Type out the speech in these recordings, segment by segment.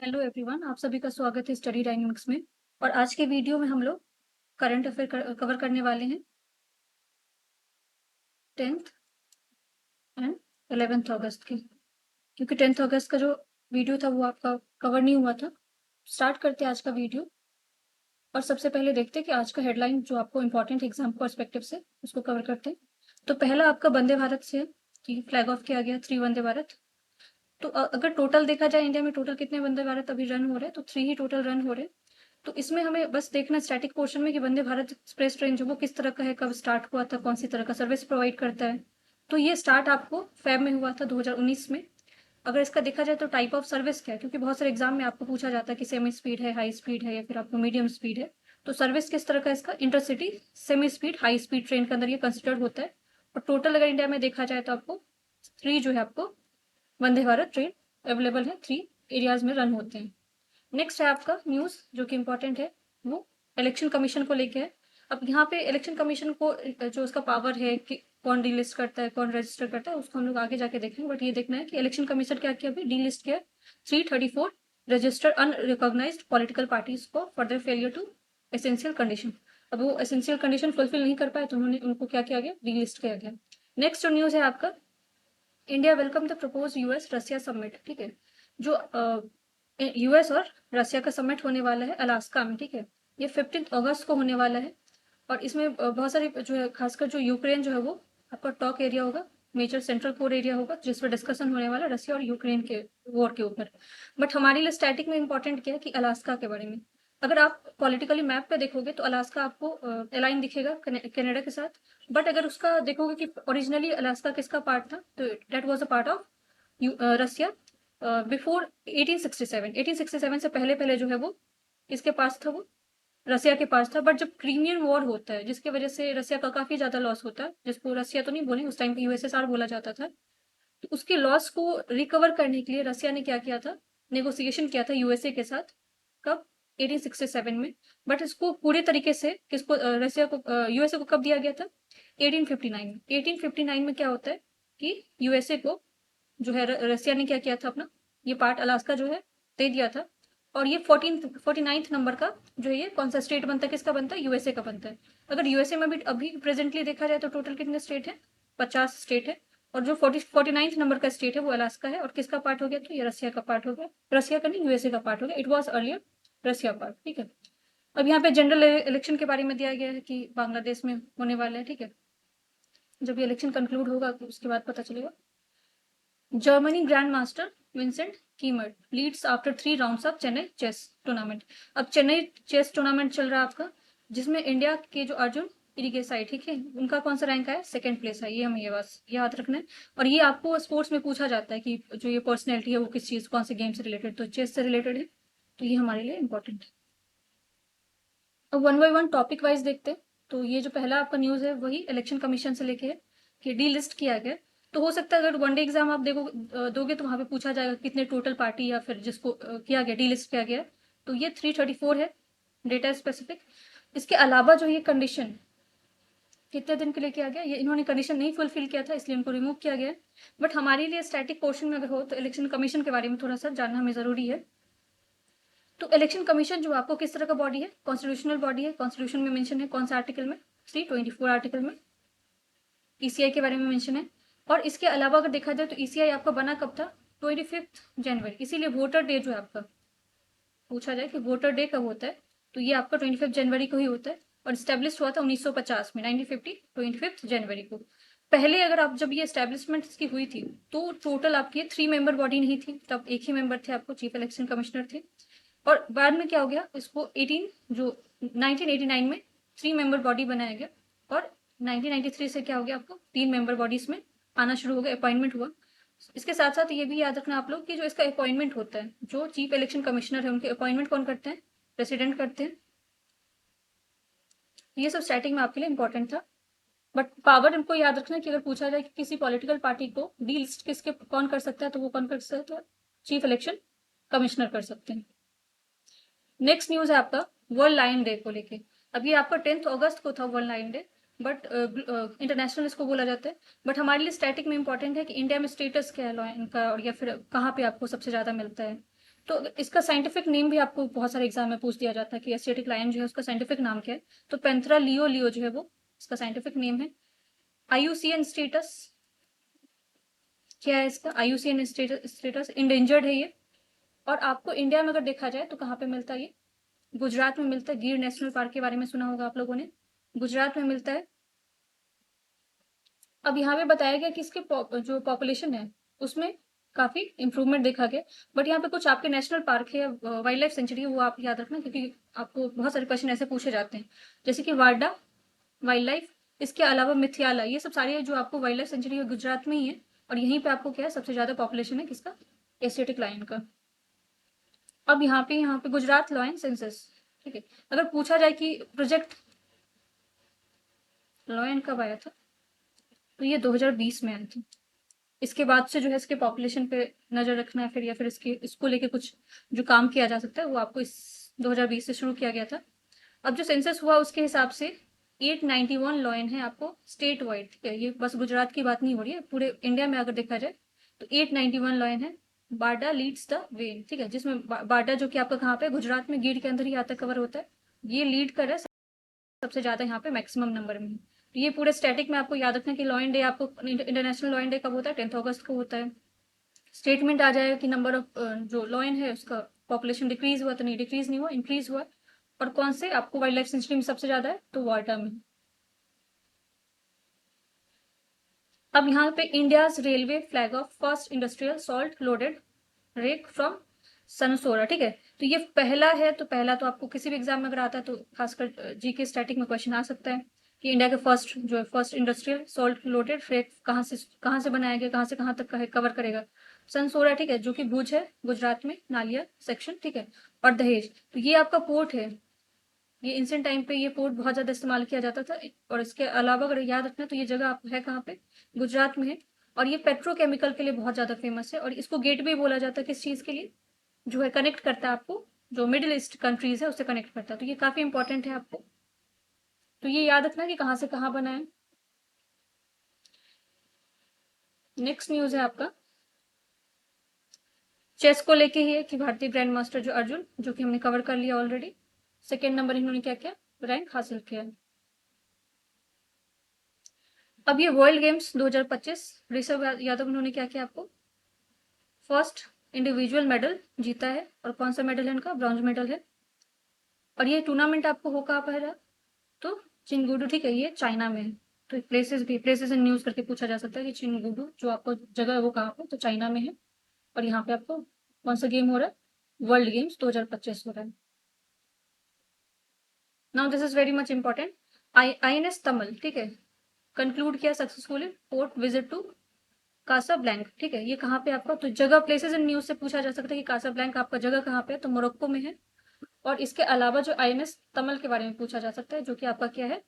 Hello everyone, आप सभी का स्वागत है स्टडी डायनेमिक्स में। और आज के वीडियो में हम लोग करंट अफेयर कवर करने वाले हैं 10th एंड 11th अगस्त की। क्योंकि 10th अगस्त का जो वीडियो था वो आपका कवर नहीं हुआ था। स्टार्ट करते हैं आज का वीडियो। और सबसे पहले देखते हैं कि आज का हेडलाइन जो आपको इम्पोर्टेंट एग्जाम पर्सपेक्टिव से उसको कवर करते हैं। तो पहला आपका वंदे भारत से है कि फ्लैग ऑफ किया गया 3 वंदे भारत। तो अगर टोटल देखा जाए इंडिया में टोटल कितने वंदे भारत अभी रन हो रहे हैं, तो 3 ही टोटल रन हो रहे हैं। तो इसमें हमें बस देखना स्टैटिक पोर्शन में कि वंदे भारत एक्सप्रेस ट्रेन जो वो किस तरह का है, कब स्टार्ट हुआ था, कौन सी तरह का सर्विस प्रोवाइड करता है। तो ये स्टार्ट आपको फेब में हुआ था 2019 में। अगर इसका देखा जाए तो टाइप ऑफ सर्विस क्या है, क्योंकि बहुत सारे एग्जाम में आपको पूछा जाता है कि सेमी स्पीड है, हाई स्पीड है, या फिर आपको मीडियम स्पीड है। तो सर्विस किस तरह का इसका intercity semi speed high speed train के अंदर ये कंसिडर्ड होता है। और टोटल अगर इंडिया में देखा जाए तो आपको 3 जो है आपको वंदे भारत ट्रेन अवेलेबल है, 3 एरियाज में रन होते हैं। नेक्स्ट है आपका न्यूज़ जो कि इम्पोर्टेंट है, वो इलेक्शन कमीशन को लेके है। अब यहाँ पे इलेक्शन कमीशन को जो उसका पावर है कि कौन डीलिस्ट करता है, कौन रजिस्टर करता है, उसको हम लोग आगे जाके देखेंगे। बट ये देखना है कि इलेक्शन कमीशन क्या किया, अभी डीलिस्ट किया 334 रजिस्टर्ड अनरिकॉग्नाइज्ड पॉलिटिकल पार्टीज को for their failure to essential condition. अब वो एसेंशियल कंडीशन फुलफिल नहीं कर पाए तो उन्होंने उनको क्या किया गया, डीलिस्ट किया गया। नेक्स्ट जो न्यूज़ है आपका, India welcome the propose US Russia summit. ठीक है, जो यूएस और रसिया का समिट होने वाला है अलास्का में। ठीक है, ये 15 अगस्त को होने वाला है। और इसमें बहुत सारी जो है, खासकर जो यूक्रेन जो है वो आपका टॉक एरिया होगा, मेजर सेंट्रल कोर एरिया होगा, जिस पर डिस्कशन होने वाला है रसिया और यूक्रेन के वॉर के ऊपर। बट हमारे लिए स्टैटिक में इंपॉर्टेंट क्या है कि अलास्का के बारे में। अगर आप पॉलिटिकली मैप पे देखोगे तो अलास्का आपको अलाइन दिखेगा कनाडा के साथ। बट अगर उसका देखोगे कि ओरिजिनली अलास्का किसका पार्ट था, तो that was a part of Russia before 1867। 1867 से पहले पहले जो है वो किसके पास था, वो रसिया के पास था। बट जब क्रीमियन वॉर होता है जिसकी वजह से रसिया का काफी ज्यादा लॉस होता है, जिसको रसिया तो नहीं बोले, उस टाइम पे यूएसएसआर बोला जाता था। तो उसके लॉस को रिकवर करने के लिए रसिया ने क्या किया था, नेगोशिएशन किया था यूएसए के साथ। कब, 1867 में। बट इसको पूरे तरीके से किसको, रसिया को, यूएसए को कब दिया गया था, 1859 में। 1859 में क्या होता है कि यूएसए को जो है रसिया ने क्या किया था, अपना ये पार्ट अलास्का जो है दे दिया था। और ये 49th नंबर का जो है, ये कौन सा स्टेट बनता है, किसका बनता है, यूएसए का बनता है। अगर यूएसए में भी अभी प्रेजेंटली देखा जाए तो टोटल कितने स्टेट है, 50 स्टेट है। और जो 49th नंबर का स्टेट है वो अलास्का है। और किसका पार्ट हो गया, तो ये रसिया का पार्ट हो गया, रसिया का नहीं, यूएसए का पार्ट हो गया। It was earlier Russia part. ठीक है, अब यहाँ पे जनरल इलेक्शन के बारे में दिया गया है कि बांग्लादेश में होने वाला है। ठीक है, जब ये इलेक्शन कंक्लूड होगा तो उसके बाद पता चलेगा। Germany grand master Vincent Keymer leads after 3 rounds of Chennai chess tournament. अब चेन्नई चेस टूर्नामेंट चल रहा है आपका, जिसमें इंडिया के जो अर्जुन इरिगेसाई, ठीक है, उनका कौन सा रैंक है, सेकंड प्लेस है। ये हमें ये बस याद रखना है। और ये आपको स्पोर्ट्स में पूछा जाता है कि जो ये पर्सनैलिटी है वो किस चीज, कौन से गेम से रिलेटेड, तो चेस से रिलेटेड है। तो ये हमारे लिए इंपॉर्टेंट है। अब one by one topic wise देखते हैं। तो ये जो पहला आपका न्यूज है वही इलेक्शन कमीशन से लेके है कि डी लिस्ट किया गया। तो हो सकता है अगर वनडे एग्जाम आप देखो दोगे तो वहां पे पूछा जाएगा कितने टोटल पार्टी या फिर जिसको किया गया, डी लिस्ट किया गया। तो ये 334 है डेटा स्पेसिफिक। इसके अलावा जो ये कंडीशन कितने दिन के लिए किया गया, ये इन्होंने कंडीशन नहीं फुलफिल किया था इसलिए इनको रिमूव किया गया। बट हमारे लिए स्टैटिक पोर्शन में अगर हो तो इलेक्शन कमीशन के बारे में थोड़ा सा जानना हमें जरूरी है। तो इलेक्शन कमीशन जो आपको किस तरह का बॉडी है, कॉन्स्टिट्यूशनल बॉडी है। कॉन्स्टिट्यूशन में मेंशन है कौन सा आर्टिकल में, 324 आर्टिकल में ईसीआई के बारे में मेंशन है। और इसके अलावा अगर देखा जाए तो ईसीआई आपका बना कब था, 25 जनवरी। इसीलिए वोटर डे जो है आपका, पूछा जाए कि वोटर डे कब होता है, तो ये आपका 25 जनवरी को ही होता है। और स्टैब्लिश हुआ था 1950 में, 1950 25 जनवरी को। पहले अगर आप जब ये स्टैब्लिशमेंट इसकी हुई थी तो टोटल आपकी 3 मेंबर बॉडी नहीं थी, तब एक ही मेंबर थे, आपको चीफ इलेक्शन कमिश्नर थे। और बाद में क्या हो गया, इसको 1989 में 3 मेंबर बॉडी बनाया गया। और 1993 से क्या हो गया, आपको 3 मेंबर बॉडीज में आना शुरू हो गया, अपॉइंटमेंट हुआ। इसके साथ साथ ये भी याद रखना आप लोग कि जो इसका अपॉइंटमेंट होता है, जो चीफ इलेक्शन कमिश्नर है उनके अपॉइंटमेंट कौन करते हैं, प्रेसिडेंट करते हैं। ये सब स्टार्टिंग में आपके लिए इंपॉर्टेंट था। बट पावर इनको याद रखना कि अगर पूछा जाए कि किसी पॉलिटिकल पार्टी को डी लिस्ट किसके कौन कर सकता है, तो वो कौन कर सकता है, चीफ इलेक्शन कमिश्नर कर सकते हैं। नेक्स्ट न्यूज है आपका वर्ल्ड लायन डे को लेके। अब ये आपका 10th अगस्त को था world lion day, but international इसको बोला जाता है। बट हमारे लिए स्टैटिक में इंपॉर्टेंट है कि इंडिया में स्टेटस क्या है लायन का, और या फिर कहाँ पे आपको सबसे ज्यादा मिलता है। तो इसका साइंटिफिक नेम भी आपको बहुत सारे एग्जाम में पूछ दिया जाता है कि एशियाटिक लायन जो है उसका साइंटिफिक नाम क्या है। तो पैंथेरा लियो लियो जो है वो इसका साइंटिफिक नेम है। आईयूसीएन स्टेटस क्या है इसका? आईयूसीएन स्टेटस इंडेंजर्ड है ये। और आपको इंडिया में अगर देखा जाए तो कहाँ पे मिलता है ये? गुजरात में मिलता है। गिर नेशनल पार्क के बारे में सुना होगा आप लोगों ने, गुजरात में मिलता है। अब यहाँ पे बताया गया कि इसके जो पॉपुलेशन है उसमें काफी इंप्रूवमेंट देखा गया। बट यहाँ पे कुछ आपके नेशनल पार्क है, वाइल्ड लाइफ सेंचुरी है, वो आप याद रखना, क्योंकि आपको बहुत सारे क्वेश्चन ऐसे पूछे जाते हैं, जैसे कि वार्डा वाइल्ड लाइफ, इसके अलावा मिथियाला, ये सब सारी जो आपको वाइल्ड लाइफ सेंचुरी है गुजरात में ही है। और यहीं पे आपको क्या है, सबसे ज्यादा पॉपुलेशन है किसका? एशियाटिक लायन का। अब यहाँ पे गुजरात लॉयन सेंसस, ठीक है। अगर पूछा जाए कि प्रोजेक्ट लॉयन कब आया था, तो ये 2020 में आया था। इसके बाद से जो है इसके पॉपुलेशन पे नजर रखना है फिर, या फिर इसको लेके कुछ जो काम किया जा सकता है वो आपको इस 2020 से शुरू किया गया था। अब जो सेंसस हुआ उसके हिसाब से 891 लॉयन है आपको स्टेट वाइड, ठीक है। ये बस गुजरात की बात नहीं हो रही है, पूरे इंडिया में अगर देखा जाए तो 891 लॉयन है। बाडा लीड्स द वे, ठीक है, जिसमें बाडा जो कि आपका कहाँ पे, गुजरात में, गिर के अंदर ही आता कवर होता है, ये लीड कर रहा है सबसे ज्यादा यहाँ पे मैक्सिमम नंबर में। तो ये पूरे स्टैटिक में आपको याद रखना कि लॉयन डे आपको, इंटरनेशनल लॉयन डे कब होता है? 10 अगस्त को होता है। स्टेटमेंट आ जाएगा कि नंबर ऑफ जो लॉयन है उसका पॉपुलेशन डिक्रीज हुआ, तो नहीं, डिक्रीज नहीं हुआ, इंक्रीज हुआ। और कौन से आपको वाइल्ड लाइफ सेंचुरी में सबसे ज्यादा है? तो वार्डा में। अब यहाँ पे India's railway flag off first industrial salt loaded rake from Sanosara, ठीक है। तो ये पहला है, तो पहला तो आपको किसी भी एग्जाम में अगर आता है तो खासकर जीके स्टैटिक में क्वेश्चन आ सकता है कि इंडिया के फर्स्ट जो है first industrial salt loaded rake कहाँ से बनाया गया, कहाँ से कहाँ तक कवर करेगा? सनसोरा, ठीक है, जो कि भुज है गुजरात में, नालिया सेक्शन, ठीक है। और दहेज, तो ये आपका पोर्ट है। ये इंसेंट टाइम पे ये पोर्ट बहुत ज्यादा इस्तेमाल किया जाता था। और इसके अलावा अगर याद रखना तो ये जगह आप है कहाँ पे? गुजरात में है। और ये पेट्रोकेमिकल के लिए बहुत ज्यादा फेमस है, और इसको गेटवे बोला जाता है किस चीज के लिए? जो है कनेक्ट करता है आपको, जो मिडिल ईस्ट कंट्रीज है उससे कनेक्ट करता है, तो ये काफी इंपॉर्टेंट है आपको। तो ये याद रखना कि कहाँ से कहाँ बना है। नेक्स्ट न्यूज है आपका चेस को लेके ही है कि भारतीय ग्रैंड मास्टर जो अर्जुन, जो कि हमने कवर कर लिया ऑलरेडी, सेकेंड नंबर इन्होंने क्या किया, रैंक हासिल किया। अब ये वर्ल्ड गेम्स 2025 ऋषभ यादव उन्होंने क्या किया, आपको फर्स्ट इंडिविजुअल मेडल जीता है। और कौन सा मेडल है उनका? ब्रॉन्ज मेडल है। और ये टूर्नामेंट आपको हो कहाँ पर है? तो चिंगुडू, ठीक है, ये चाइना में है। तो प्लेसेस इन न्यूज करके पूछा जा सकता है कि चिंगुडू जो आपको जगह है वो कहाँ पे, तो चाइना में है। और यहाँ पे आपको कौन सा गेम हो रहा है? वर्ल्ड गेम्स 2025 हो रहा है। Now this is very much important. INS Tamal, ठीक है, कंक्लूड किया successfully port visit to Casablanca, ठीक है। ये कहाँ पे आपका, तो जगह प्लेसेस इन न्यूज से पूछा जा सकता है कि कासा ब्लैंक आपका जगह कहाँ पे है, तो मोरक्को में है। और इसके अलावा जो आईएनएस तमल के बारे में पूछा जा सकता है, जो कि आपका क्या है,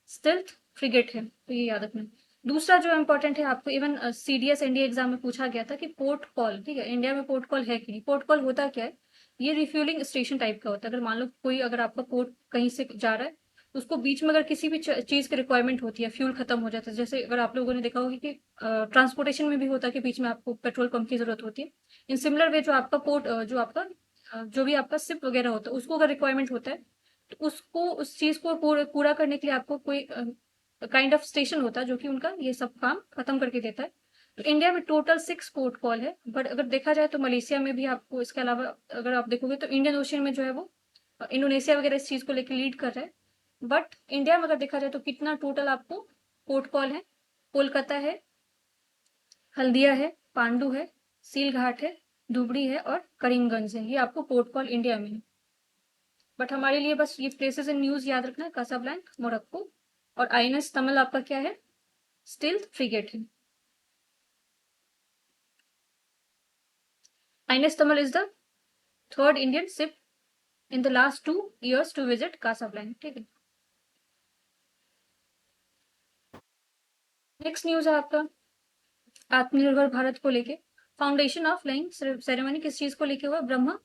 स्टिल्थ फ्रिगेट है, तो ये याद रखना। दूसरा जो इंपॉर्टेंट है आपको, इवन सीडीएस एनडीए एग्जाम में पूछा गया था कि पोर्ट कॉल, ठीक है, इंडिया में पोर्ट कॉल है कि नहीं। पोर्ट कॉल होता क्या है? ये रिफ्यूलिंग स्टेशन टाइप का होता है। अगर मान लो कोई, अगर आपका पोर्ट कहीं से जा रहा है, उसको बीच में अगर किसी भी चीज की रिक्वायरमेंट होती है, फ्यूल खत्म हो जाता है, जैसे अगर आप लोगों ने देखा होगा कि ट्रांसपोर्टेशन में भी होता है कि बीच में आपको पेट्रोल पंप की जरूरत होती है। इन सिमिलर वे जो आपका पोर्ट, जो आपका जो भी आपका शिप वगैरह होता है, उसको अगर रिक्वायरमेंट होता है, तो उसको, उस चीज को पूरा करने के लिए आपको कोई काइंड ऑफ स्टेशन होता है जो कि उनका ये सब काम खत्म करके देता है। तो इंडिया में टोटल 6 पोर्ट कॉल है। बट अगर देखा जाए तो मलेशिया में भी आपको, इसके अलावा अगर आप देखोगे तो इंडियन ओशियन में जो है वो इंडोनेशिया वगैरह इस चीज को लेकर लीड कर रहा है। बट इंडिया में अगर देखा जाए तो कितना टोटल आपको पोर्ट कॉल है? कोलकाता है, हल्दिया है, पांडु है, सीलघाट है, धुबड़ी है और करीमगंज है। ये आपको पोर्ट कॉल इंडिया में है। बट हमारे लिए बस ये प्लेसेस इन न्यूज याद रखना है, कासाब्लैंक, मोरक्को। और आईएनएस तमिल आपका क्या है? स्टिल्थ फ्रिगेट है। INS Tamal is the third Indian ship in the last 2 years to visit Casablanca, ठीक है। नेक्स्ट न्यूज है आपका आत्मनिर्भर भारत को लेके। फाउंडेशन ऑफ फ्लाइंग सेरेमनी किस चीज को लेके हुआ? ब्रह्मा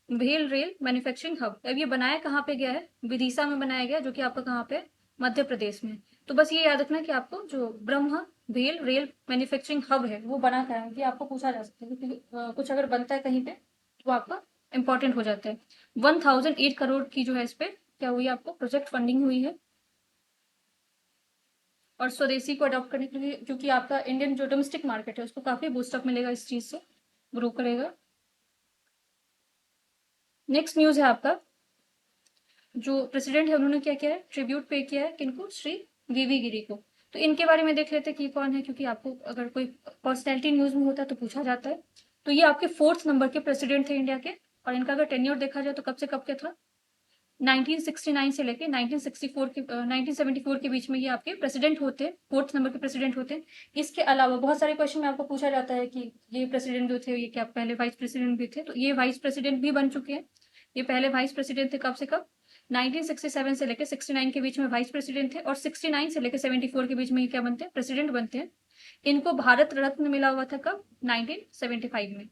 भेल रेल मैन्युफैक्चरिंग हब। अब ये बनाया कहाँ पे गया है? विदिशा में बनाया गया, जो कि आपका कहाँ पे? मध्य प्रदेश में। तो बस ये याद रखना कि आपको जो ब्रह्म भेल रेल मैन्युफैक्चरिंग हब है वो बना क्या है, ये आपको पूछा जा सकता है, क्योंकि कुछ अगर बनता है कहीं पे तो आपका इंपॉर्टेंट हो जाता है। 1008 करोड़ की जो है इस पे क्या हुई, आपको प्रोजेक्ट फंडिंग हुई है। और स्वदेशी को अडॉप्ट करने के लिए, क्योंकि आपका इंडियन जो डोमेस्टिक मार्केट है उसको काफी बूस्टअप मिलेगा, इस चीज से ग्रो करेगा। नेक्स्ट न्यूज है आपका, जो प्रेसिडेंट है उन्होंने क्या किया है, ट्रिब्यूट पे किया है किनको, श्री वीवी गिरी को। तो इनके बारे में देख लेते हैं कि कौन है, क्योंकि आपको अगर कोई पर्सनैलिटी न्यूज में होता है तो पूछा जाता है। तो ये आपके 4th नंबर के प्रेसिडेंट थे इंडिया के। और इनका अगर टेन्योर देखा जाए तो कब से कब के था, 1969 से लेके 1974 के बीच में ये आपके प्रेसिडेंट होते हैं, 4th नंबर के प्रेसिडेंट होते हैं। इसके अलावा बहुत सारे क्वेश्चन में आपको पूछा जाता है कि ये प्रेसिडेंट जो थे ये क्या पहले वाइस प्रेसिडेंट भी थे, तो ये वाइस प्रेसिडेंट भी बन चुके हैं। ये पहले वाइस प्रेसिडेंट थे कब से कब, 1967 से लेकर 69 के बीच में वाइस प्रेसिडेंट थे, और 69 से लेकर 74 के बीच में ये क्या बनते हैं, प्रेसिडेंट बनते हैं। इनको भारत रत्न मिला हुआ था कब, 1975 में।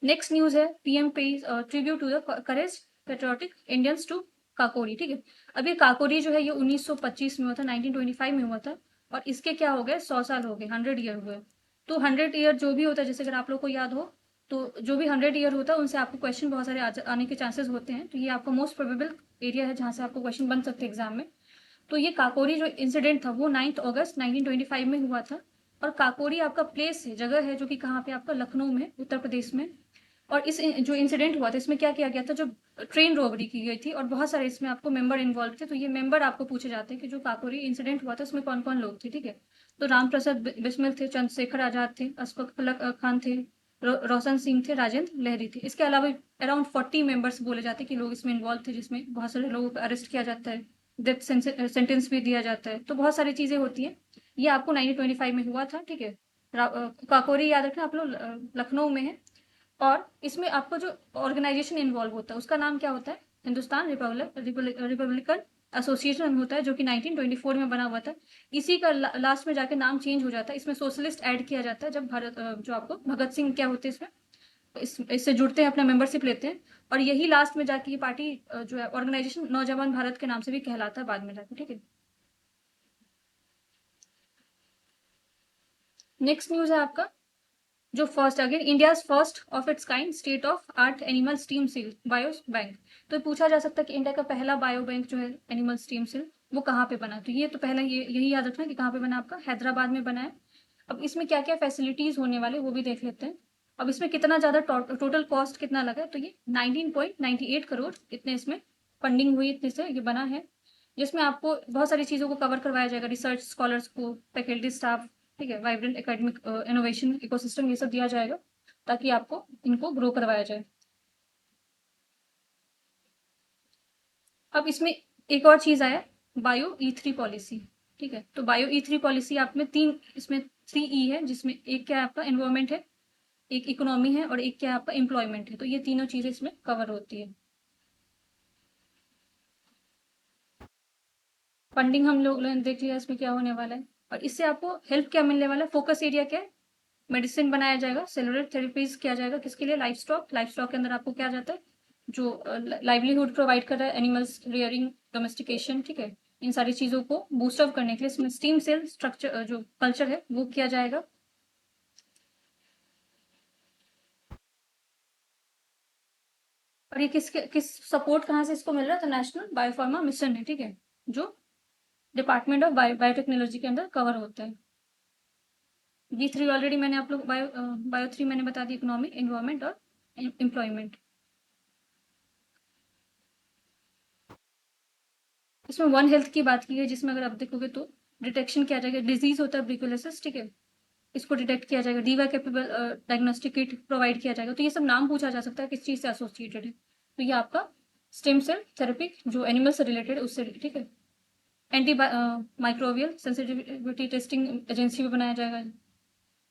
नेक्स्ट न्यूज है, PM pays tribute to the courage patriotic Indians to Kakori. ठीक है, अब ये काकोरी जो है ये 1925 में हुआ था, 1925 में हुआ था। और इसके क्या हो गए, 100 साल हो गए, 100 ईयर हुए। तो 100 ईयर जो भी होता है, जैसे अगर आप लोग को याद हो, तो जो भी 100 ईयर होता है उनसे आपको क्वेश्चन बहुत सारे आने के चांसेस होते हैं। तो ये आपका मोस्ट प्रोबेबल एरिया है जहाँ से आपको क्वेश्चन बन सकते हैं एग्जाम में। तो ये काकोरी जो इंसिडेंट था वो 9 अगस्त 1925 में हुआ था। और काकोरी आपका प्लेस है, जगह है, जो कि कहाँ पे आपका, लखनऊ में, उत्तर प्रदेश में। और इस जो इंसिडेंट हुआ था इसमें क्या किया गया था, जो ट्रेन रॉबरी की गई थी, और बहुत सारे इसमें आपको मेंबर इन्वॉल्व थे। तो ये मेंबर आपको पूछे जाते हैं कि जो काकोरी इंसिडेंट हुआ था उसमें कौन कौन लोग थे। ठीक है, तो राम प्रसाद बिस्मिल थे, चंद्रशेखर आजाद थे, अशफाक खान थे, रोशन सिंह थे, राजेंद्र लहरी थे। इसके अलावा अराउंड 40 मेंबर्स बोले जाते हैं कि लोग इसमें इन्वॉल्व थे, जिसमें बहुत सारे लोगों को अरेस्ट किया जाता है, डेथ सेंटेंस भी दिया जाता है। तो बहुत सारी चीजें होती हैं। ये आपको 1925 में हुआ था। ठीक है, काकोरी याद रखना आप लोग, लखनऊ में है। और इसमें आपको जो ऑर्गेनाइजेशन इन्वॉल्व होता है उसका नाम क्या होता है, हिंदुस्तान रिपब्लिकन एसोसिएशन होता है, जो कि 1924 में बना हुआ था। इसी का लास्ट में जाके नाम चेंज हो जाता है, इसमें सोशलिस्ट ऐड किया जाता है जब भारत जो आपको भगत सिंह क्या होते हैं इसमें इससे जुड़ते हैं, अपना मेंबरशिप लेते हैं। और यही लास्ट में जाके ये पार्टी जो है ऑर्गेनाइजेशन नौजवान भारत के नाम से भी कहलाता है बाद में जाके। ठीक है, नेक्स्ट न्यूज है आपका, जो first again India first of its kind state of art animal steam सिल बायो बैंक। तो पूछा जा सकता है कि इंडिया का पहला बायो बैंक जो है एनिमल स्टीम सिल वो कहाँ पे बना। तो ये तो पहला ये यही याद रखना कि कहाँ पे बना, आपका हैदराबाद में बना है। अब इसमें क्या क्या फैसिलिटीज होने वाले वो भी देख लेते हैं। अब इसमें कितना ज्यादा टोटल कॉस्ट कितना लगा है, तो ये 19.98 करोड़ इतने इसमें फंडिंग हुई, इतने से ये बना है। जिसमें आपको बहुत सारी चीजों को कवर करवाया जाएगा, रिसर्च स्कॉलर्स को, फैकल्टी स्टाफ, ठीक है, वाइब्रेंट एकेडमिक इनोवेशन इकोसिस्टम, ये सब दिया जाएगा ताकि आपको इनको ग्रो करवाया जाए। अब इसमें एक और चीज आया, बायो E3 पॉलिसी। ठीक है, तो बायो E3 पॉलिसी आप में तीन, इसमें 3E है, जिसमें एक क्या है आपका एनवायरमेंट है, एक इकोनॉमी है, और एक क्या है आपका एम्प्लॉयमेंट है। तो ये तीनों चीजें इसमें कवर होती है। फंडिंग हम लोग ने देख लिया, इसमें क्या होने वाला है, और इससे आपको हेल्प क्या मिलने वाला है, फोकस एरिया क्या है, मेडिसिन बनाया जाएगा, सेलुलर थेरेपीज किया जाएगा, किसके लिए, लाइफ स्टॉक। लाइफ स्टॉक के अंदर आपको क्या जाता है, जो लाइवलीहुड प्रोवाइड कर रहा है, एनिमल्स रियरिंग, डोमेस्टिकेशन। ठीक है, इन सारी चीजों को बूस्ट अप करने के लिए इसमें स्टीम सेल स्ट्रक्चर जो कल्चर है वो किया जाएगा। और ये किस सपोर्ट कहाँ से इसको मिल रहा है, तो नेशनल बायोफार्मा मिशन है। ठीक है, जो डिपार्टमेंट ऑफ बायोटेक्नोलॉजी के अंदर कवर होता है। B3 ऑलरेडी मैंने आप लोग बायो 3 मैंने बता दी, इकोनॉमी, एनवायरमेंट और एम्प्लॉयमेंट। इसमें वन हेल्थ की बात की है, जिसमें अगर आप देखोगे तो डिटेक्शन किया जाएगा, डिजीज होता है ब्रिकुलोसिस। ठीक है, इसको डिटेक्ट किया जाएगा, diva capable diagnostic kit provide किया जाएगा। तो ये सब नाम पूछा जा सकता है किस चीज से एसोसिएटेड है, तो ये आपका स्टेम सेल थेरेपी जो एनिमल से रिलेटेड है उससे। ठीक है, anti microbial sensitivity testing agency भी बनाया जाएगा,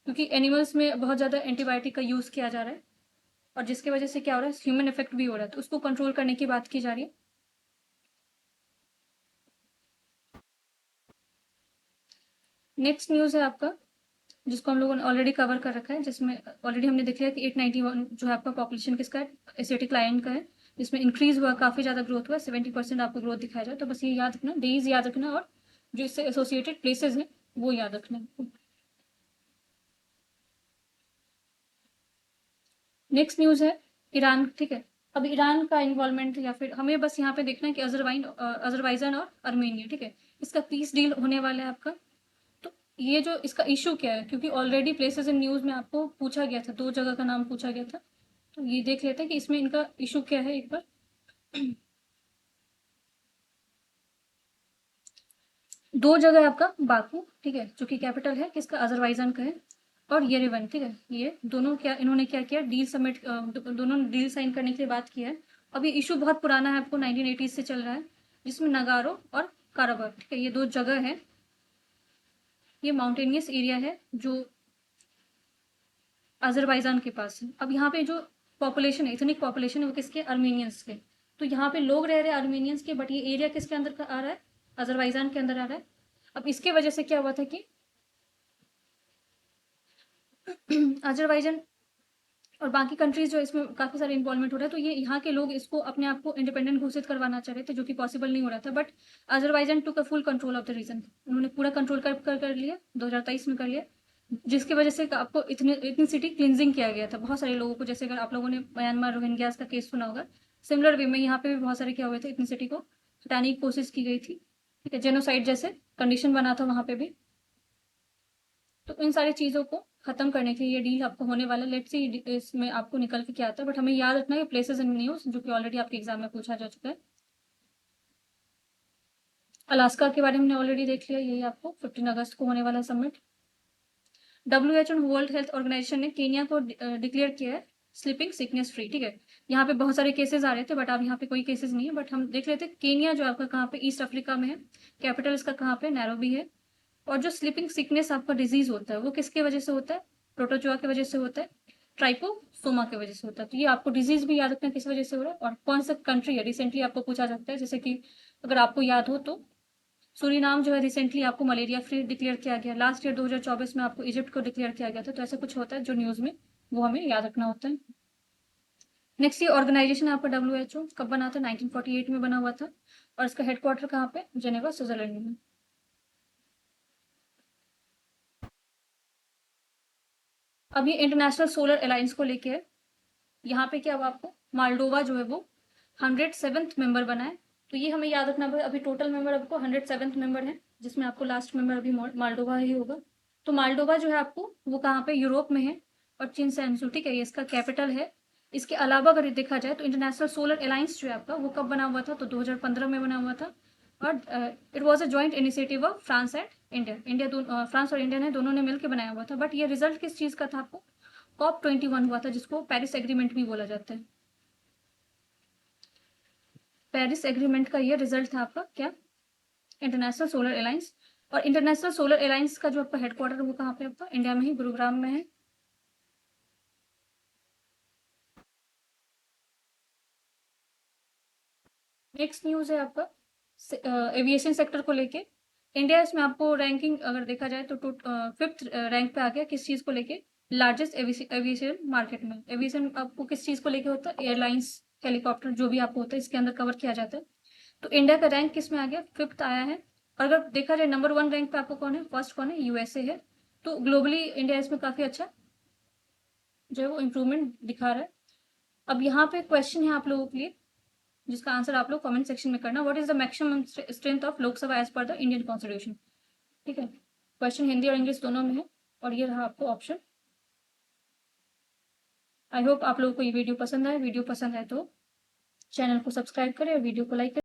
क्योंकि एनिमल्स में बहुत ज्यादा एंटीबायोटिक का यूज किया जा रहा है, और जिसकी वजह से क्या हो रहा है, ह्यूमन इफेक्ट भी हो रहा है, तो उसको कंट्रोल करने की बात की जा रही है। नेक्स्ट न्यूज है आपका, जिसको हम लोगों ने ऑलरेडी कवर कर रखा है, जिसमें ऑलरेडी हमने देख लिया कि 891 जो है आपका पॉपुलेशन किसका है, एशियाटिक लायन का है, जिसमें इंक्रीज हुआ, काफी ज्यादा ग्रोथ हुआ, 70% आपको ग्रोथ दिखाया जाए। तो बस ये याद रखना, डेज याद रखना, और जो इससे एसोसिएटेड प्लेसेस हैं वो याद रखना। नेक्स्ट न्यूज़ है ईरान, ठीक है। अब ईरान का इन्वॉल्वमेंट या फिर हमें बस यहाँ पे देखना है कि अजरबैजान और आर्मेनिया, ठीक है, इसका पीस डील होने वाला है आपका। तो ये जो इसका इशू क्या है, क्योंकि ऑलरेडी प्लेसेस इन न्यूज़ में आपको पूछा गया था, 2 जगह का नाम पूछा गया था। तो ये देख लेते हैं कि इसमें इनका इशू क्या है एक बार। 2 जगह है आपका बाकू, ठीक है, जो कि कैपिटल है किसका, अज़रबैजान का है, और येरेवन, ठीक है। ये दोनों क्या इन्होंने क्या किया, डील सबमिट दोनों ने डील साइन करने के लिए बात किया है। अब ये इशू बहुत पुराना है, आपको 1980s से चल रहा है, जिसमें नगारो और काराबाग, ठीक है, ये 2 जगह है। ये माउंटेनियस एरिया है जो अज़रबैजान के पास है। अब यहाँ पे जो पॉपुलेशन है, इथनिक पॉपुलेशन है, वो किसके, आर्मेनियंस के। तो यहाँ पे लोग रह रहे हैं आर्मेनियंस के, बट ये एरिया किसके अंदर का आ रहा है, अज़रबैजान के अंदर आ रहा है। अब इसके वजह से क्या हुआ था कि अज़रबैजान और बाकी कंट्रीज जो इसमें काफ़ी सारे इन्वॉल्वमेंट हो रहा है, तो ये यहाँ के लोग इसको अपने आप को इंडिपेंडेंट घोषित करवाना चाह रहे थे, जो कि पॉसिबल नहीं हो रहा था। But Azerbaijan took a full control of the region, उन्होंने पूरा कंट्रोल कर लिया, 2023 में कर लिया, जिसकी वजह से आपको इतनी इतनी सिटी क्लिनजिंग किया गया था बहुत सारे लोगों को। जैसे अगर आप लोगों ने म्यांमार रोहिंग्यास का केस सुना होगा, सिमिलर वे में यहाँ पे भी बहुत सारे क्या हुए थे, इतनी सिटी को हटाने की कोशिश की गई थी, ठीक है, जेनोसाइड जैसे कंडीशन बना था वहाँ पे भी। तो इन सारी चीज़ों को खत्म करने के लिए ये डील आपको होने वाला है। लेट्स सी इसमें आपको निकल के क्या आता है, बट हमें याद रखना है प्लेसेस इन न्यूज़, जो कि ऑलरेडी आपके एग्जाम में पूछा जा चुका है। अलास्का के बारे में हमने ऑलरेडी देख लिया, यही आपको 15 अगस्त को होने वाला है summit. WHO world health organisation ने केनिया को डिक्लेयर किया है स्लीपिंग सिकनेस फ्री, ठीक है। यहाँ पे बहुत सारे केसेस आ रहे थे, बट अब यहाँ पे कोई केसेस नहीं है। बट हम देख लेते हैं केनिया जो आपका कहाँ पे, ईस्ट अफ्रीका में है, कैपिटल इसका कहाँ पे, नैरोबी है। और जो स्लीपिंग सिकनेस आपका डिजीज होता है, वो किसके वजह से होता है, प्रोटोजोआ की वजह से होता है, ट्राइकोसोमा की वजह से होता है। तो ये आपको डिजीज भी याद रखना है किस वजह से हो रहा है और कौन सा कंट्री है। रिसेंटली आपको पूछा जाता है, जैसे कि अगर आपको याद हो तो सूरीनाम जो है रिसेंटली आपको मलेरिया फ्री डिक्लेयर किया गया। लास्ट ईयर 2024 में आपको इजिप्ट को डिक्लेयर किया गया था। तो ऐसा कुछ होता है जो न्यूज़ में, वो हमें याद रखना होता है। नेक्स्ट ये ऑर्गेनाइजेशन आपका WHO कब बना था, 1948 में बना हुआ था, और इसका हेडक्वार्टर कहाँ पे, जेनेवा स्विट्जरलैंड में। अब ये इंटरनेशनल सोलर अलायंस को लेके है। यहाँ पे क्या हुआ आपको, मालडोवा जो है वो 107th मेंबर बना है। तो ये हमें याद रखना पड़ेगा, अभी टोटल मेंबर आपको 107th मेंबर है, जिसमें आपको लास्ट मेंबर अभी मालडोवा ही होगा। तो मालडोवा जो है आपको वो कहाँ पे, यूरोप में है, और चिनसैनसू, ठीक है, ये इसका कैपिटल है। इसके अलावा अगर देखा जाए तो इंटरनेशनल सोलर अलायंस जो है आपका, वो कब बना हुआ था, तो 2015 में बना हुआ था। और it was a joint initiative of France and India. France और इंडिया ने दोनों ने मिलकर बनाया हुआ था। बट ये रिजल्ट किस चीज़ का था, आपको COP21 हुआ था, जिसको पेरिस एग्रीमेंट भी बोला जाता है। पेरिस एग्रीमेंट का ये रिजल्ट था आपका क्या, इंटरनेशनल सोलर अलायंस। और इंटरनेशनल सोलर अलायंस का जो आपका हेडक्वार्टर, वो कहाँ पे आपका, इंडिया में ही, गुरुग्राम में है। नेक्स्ट न्यूज़ है आपका एविएशन सेक्टर को लेके। इंडिया इसमें आपको रैंकिंग अगर देखा जाए तो 5th रैंक पे आ गया, किस चीज़ को लेके, लार्जेस्ट एविएशन मार्केट में। एविएशन आपको किस चीज़ को लेके होता है, एयरलाइंस, हेलीकॉप्टर, जो भी आपको होता है इसके अंदर कवर किया जाता है। तो इंडिया का रैंक किस में आ गया, 5th आया है। और अगर देखा जाए नंबर 1 रैंक पे आपको कौन है, फर्स्ट कौन है, USA है। तो ग्लोबली इंडिया इसमें काफ़ी अच्छा जो है वो इम्प्रूवमेंट दिखा रहा है। अब यहाँ पे क्वेश्चन है आप लोगों के लिए, जिसका आंसर आप लोग कमेंट सेक्शन में करना। What is the maximum strength of Lok Sabha as per the Indian constitution, ठीक है। क्वेश्चन हिंदी और इंग्लिश दोनों में है, और ये रहा आपको ऑप्शन। आई होप आप लोगों को ये वीडियो पसंद आए। वीडियो पसंद आए तो चैनल को सब्सक्राइब करें और वीडियो को लाइक करें।